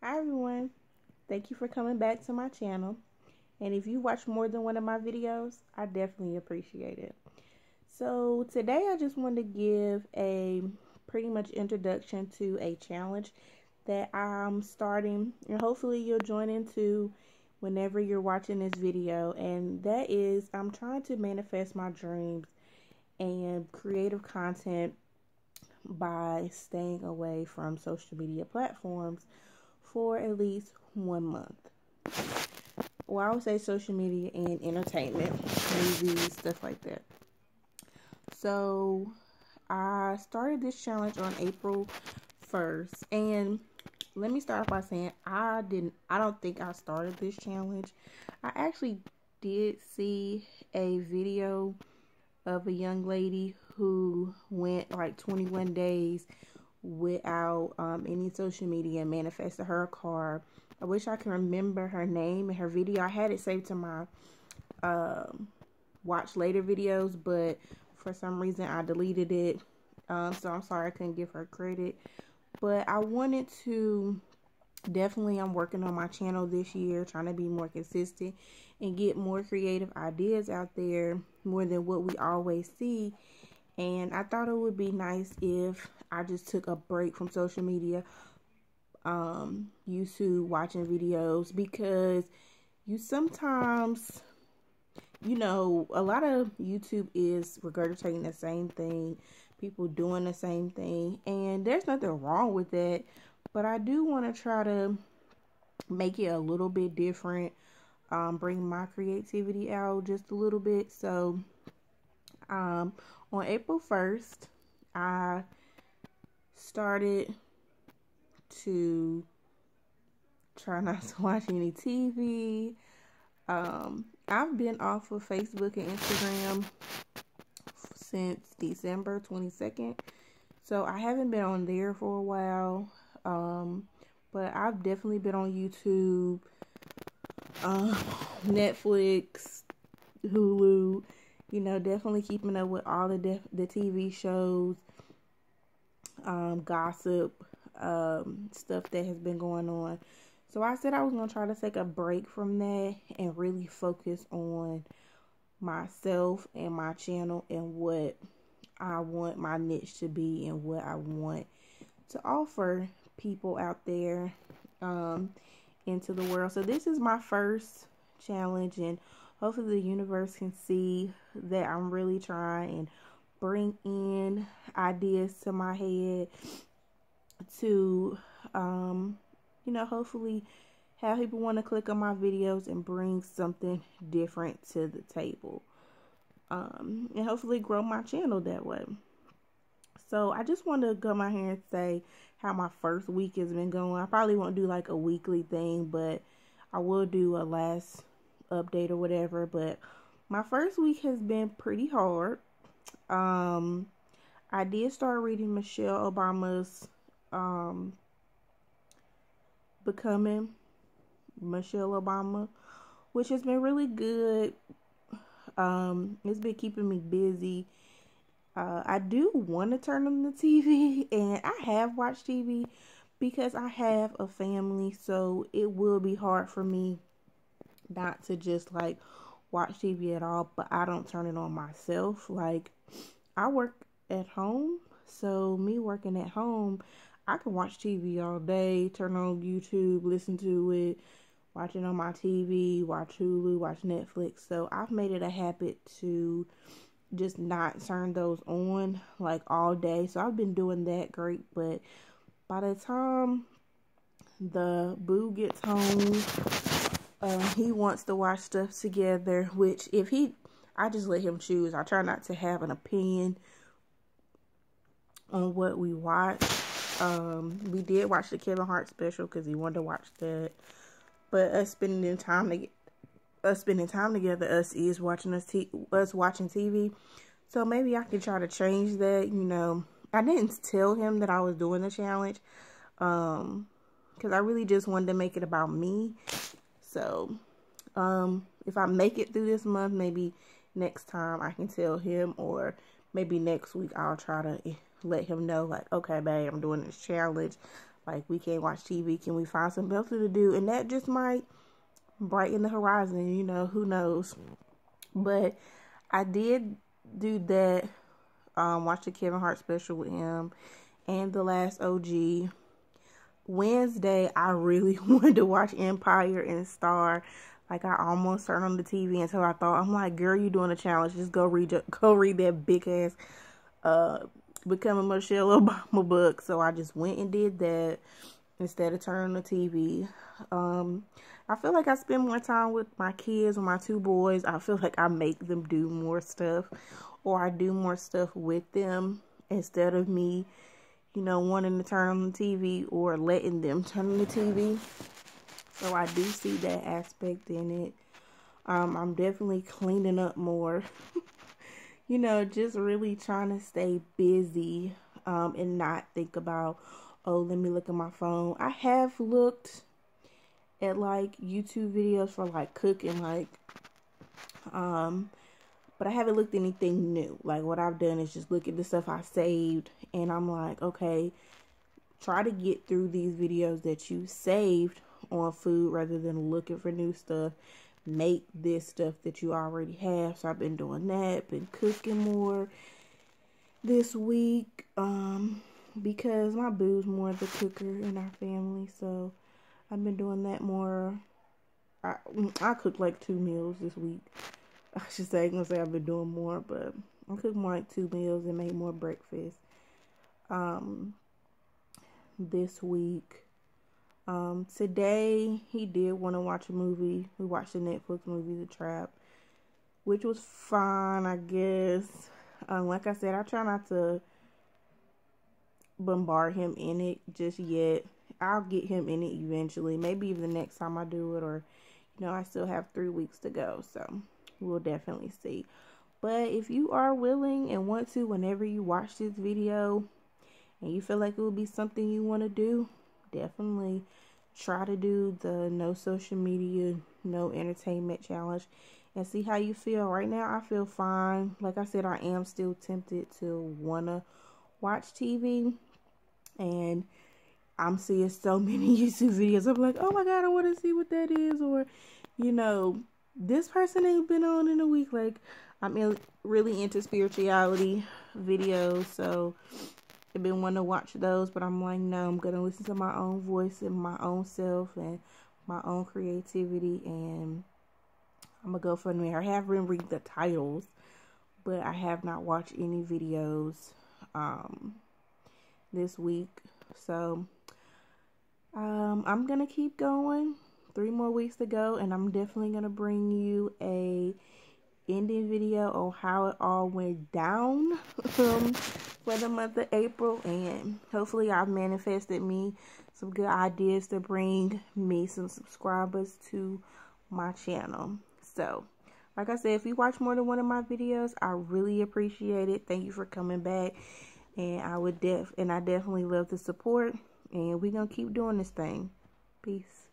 Hi everyone, thank you for coming back to my channel. And if you watch more than one of my videos, I definitely appreciate it. So today I just wanted to give a pretty much introduction to a challenge that I'm starting, and hopefully you'll join into whenever you're watching this video. And that is, I'm trying to manifest my dreams and creative content by staying away from social media platforms for at least 1 month. Well, I would say social media and entertainment, movies, stuff like that. So I started this challenge on April 1st, and let me start off by saying I don't think I started this challenge. I actually did see a video of a young lady who went like 21 days without any social media and manifested her car. I wish I could remember her name and her video. I had it saved to my watch later videos, but for some reason I deleted it. So I'm sorry I couldn't give her credit. But I wanted to definitely, I'm working on my channel this year, trying to be more consistent and get more creative ideas out there, more than what we always see. And I thought it would be nice if I just took a break from social media, YouTube, watching videos, because you sometimes, a lot of YouTube is regurgitating the same thing, people doing the same thing, and there's nothing wrong with that, but I do want to try to make it a little bit different, bring my creativity out just a little bit. So on April 1st, I started to try not to watch any TV. I've been off of Facebook and Instagram since December 22nd, so I haven't been on there for a while. But I've definitely been on YouTube, Netflix, Hulu, definitely keeping up with all the TV shows, gossip, stuff that has been going on. So I said I was going to try to take a break from that and really focus on myself and my channel and what I want my niche to be and what I want to offer people out there into the world. So this is my first challenge, and hopefully the universe can see that I'm really trying and bring in ideas to my head to hopefully have people want to click on my videos and bring something different to the table, and hopefully grow my channel that way. So I just want to come out here and say how my first week has been going. I probably won't do like a weekly thing, but I will do a last update or whatever. But my first week has been pretty hard. I did start reading Michelle Obama's Becoming Michelle Obama, which has been really good. It's been keeping me busy. I do want to turn on the TV, and I have watched TV because I have a family, so it will be hard for me not to just like watch TV at all, but I don't turn it on myself. Like, I work at home, so me working at home, I can watch TV all day, turn on YouTube, listen to it, watch it on my TV, watch Hulu, watch Netflix. So I've made it a habit to just not turn those on like all day. So I've been doing that great, but by the time the boo gets home, he wants to watch stuff together, which I just let him choose. I try not to have an opinion on what we watch. We did watch the Kevin Hart special because he wanted to watch that, but us spending time together, us watching TV. So maybe I can try to change that. I didn't tell him that I was doing the challenge, because I really just wanted to make it about me. So if I make it through this month, maybe next time I can tell him, or maybe next week I'll try to let him know, like, okay babe, I'm doing this challenge, Like, we can't watch TV. Can we find something else to do? And that just might brighten the horizon, you know, who knows. But I did do that, watch the Kevin Hart special with him and The Last OG. Wednesday, I really wanted to watch Empire and Star. Like, I almost turned on the TV until I thought, I'm like, girl, you doing a challenge. Just go read that big ass Becoming Michelle Obama book. So I just went and did that instead of turning on the TV. I feel like I spend more time with my kids, with my two boys. I feel like I make them do more stuff, or I do more stuff with them instead of me, you know, wanting to turn on the TV or letting them turn on the TV. So I do see that aspect in it. I'm definitely cleaning up more. You know, just really trying to stay busy and not think about, oh, let me look at my phone. I have looked at like YouTube videos for like cooking, like but I haven't looked at anything new. Like, what I've done is just look at the stuff I saved, and I'm like, okay, try to get through these videos that you saved on food rather than looking for new stuff. Make this stuff that you already have. So I've been doing that, been cooking more this week because my boo's more the cooker in our family, so I've been doing that more. I cooked like 2 meals this week. I should say, I'm gonna say I've been doing more, but I cooked more like 2 meals and made more breakfast this week. Today he did want to watch a movie. We watched the Netflix movie The Trap, which was fine, I guess. Like I said, I try not to bombard him in it just yet. I'll get him in it eventually, maybe even the next time I do it, or, you know, I still have 3 weeks to go, so we'll definitely see. But if you are willing and want to, whenever you watch this video and you feel like it would be something you want to do, definitely try to do the no social media, no entertainment challenge and see how you feel. Right now, I feel fine. Like I said, I am still tempted to want to watch TV, and I'm seeing so many YouTube videos. I'm like, oh my God, I want to see what that is. Or, you know, this person ain't been on in a week. Like, I'm really into spirituality videos, so I've been wanting to watch those, but I'm like, no, I'm going to listen to my own voice and my own self and my own creativity, and I'm going to go from there. I have been reading the titles, but I have not watched any videos this week. So I'm going to keep going. 3 more weeks to go, and I'm definitely going to bring you a ending video on how it all went down for the month of April, and hopefully I've manifested me some good ideas to bring me some subscribers to my channel. So, like I said, if you watch more than one of my videos, I really appreciate it. Thank you for coming back, and I definitely love the support, and we're gonna keep doing this thing. Peace.